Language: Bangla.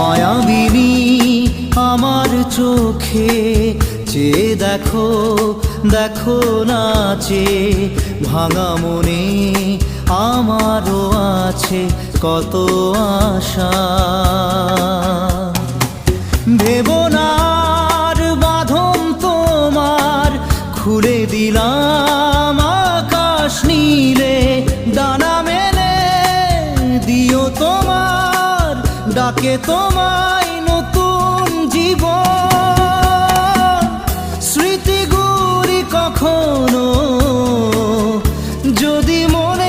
মায়াবিনী আমার চোখে চেয়ে দেখো, দেখো নাচে ভাঙা মনে আমারও আছে কত আশা। ভেবো না আর বাঁধন তোমার, খুলে দিলাম আকাশ নীলে, ডানা মেলে দিও তোমার ডাকে তোমায় নতুন জীবন। স্মৃতিগুলি কখনো যদি মনে